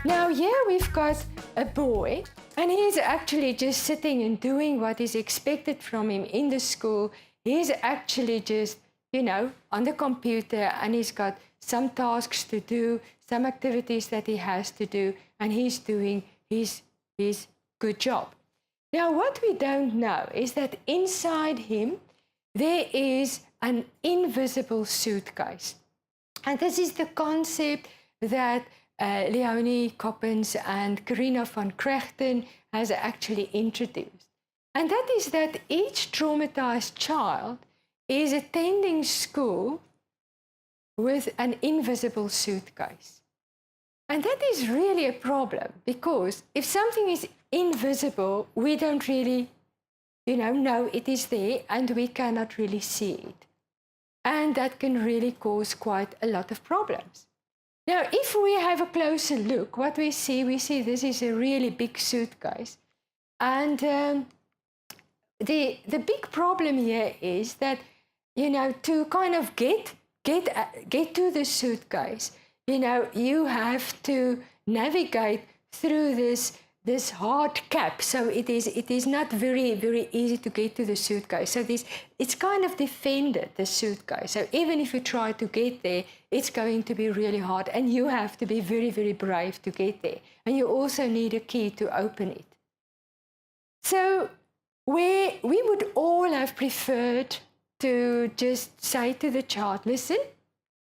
Now here we've got a boy, and he's actually just sitting and doing what is expected from him in the school. He's actually just, on the computer, and he's got some tasks to do, some activities that he has to do, and he's doing his good job. Now, what we don't know is that inside him, there is an invisible suitcase. And this is the concept that Leonie Coppens and Carina van Krechten has actually introduced. And that is that each traumatized child is attending school with an invisible suitcase. And that is really a problem, because if something is invisible, we don't really, know it is there, and we cannot really see it. And that can really cause quite a lot of problems. Now, if we have a closer look, what we see this is a really big suitcase. And the big problem here is that, to kind of get to the suitcase, you have to navigate through this hard cap. So it is not very, very easy to get to the suitcase. So it's kind of defended, the suitcase. So even if you try to get there, it's going to be really hard. And you have to be very, very brave to get there. And you also need a key to open it. So we would all have preferred to just say to the child, listen,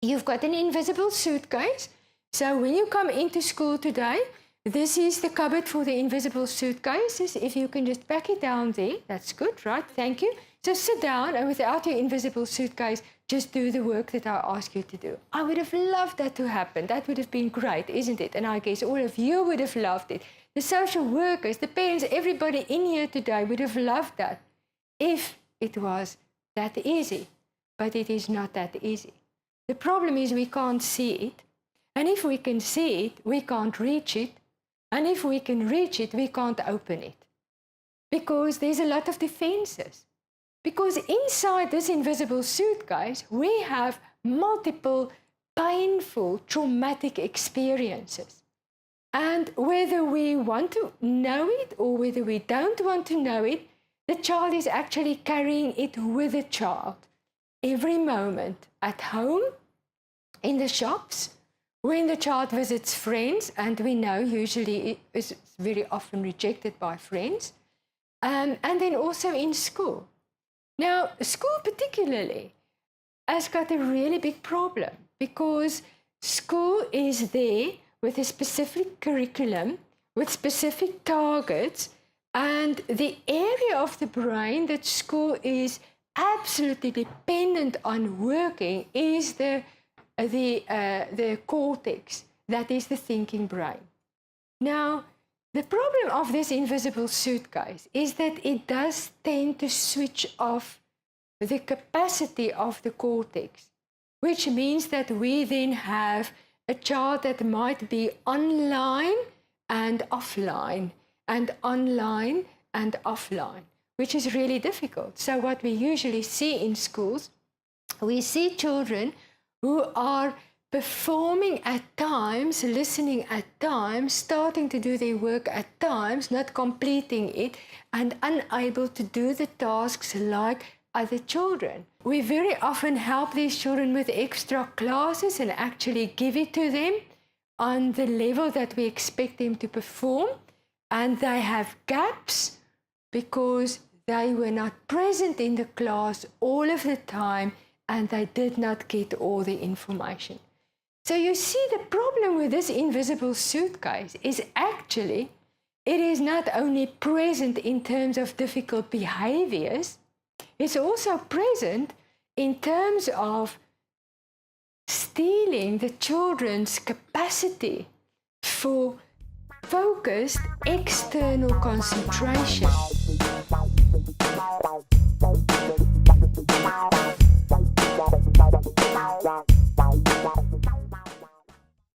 you've got an invisible suitcase. So when you come into school today, this is the cupboard for the invisible suitcases. If you can just pack it down there, that's good, right? Thank you. So sit down, and without your invisible suitcase, just do the work that I ask you to do. I would have loved that to happen. That would have been great, isn't it? And I guess all of you would have loved it. The social workers, the parents, everybody in here today would have loved that if it was that easy. But it is not that easy. The problem is we can't see it. And if we can see it, we can't reach it. And if we can reach it, we can't open it. Because there's a lot of defenses. Because inside this invisible suitcase, we have multiple painful, traumatic experiences. And whether we want to know it or whether we don't want to know it, the child is actually carrying it with the child every moment, at home, in the shops, when the child visits friends, and we know usually it is very often rejected by friends, and then also in school. Now, school particularly has got a really big problem, because school is there with a specific curriculum, with specific targets, and the area of the brain that school is absolutely dependent on working is the cortex, that is the thinking brain. Now, the problem of this invisible suitcase is that it does tend to switch off the capacity of the cortex, which means that we then have a child that might be online and offline, and online and offline, which is really difficult. So what we usually see in schools, we see children who are performing at times, listening at times, starting to do their work at times, not completing it, and unable to do the tasks like other children. We very often help these children with extra classes and actually give it to them on the level that we expect them to perform, and they have gaps because they were not present in the class all of the time, and they did not get all the information. So you see, the problem with this invisible suitcase is actually, it is not only present in terms of difficult behaviors, it's also present in terms of stealing the children's capacity for focused external concentration.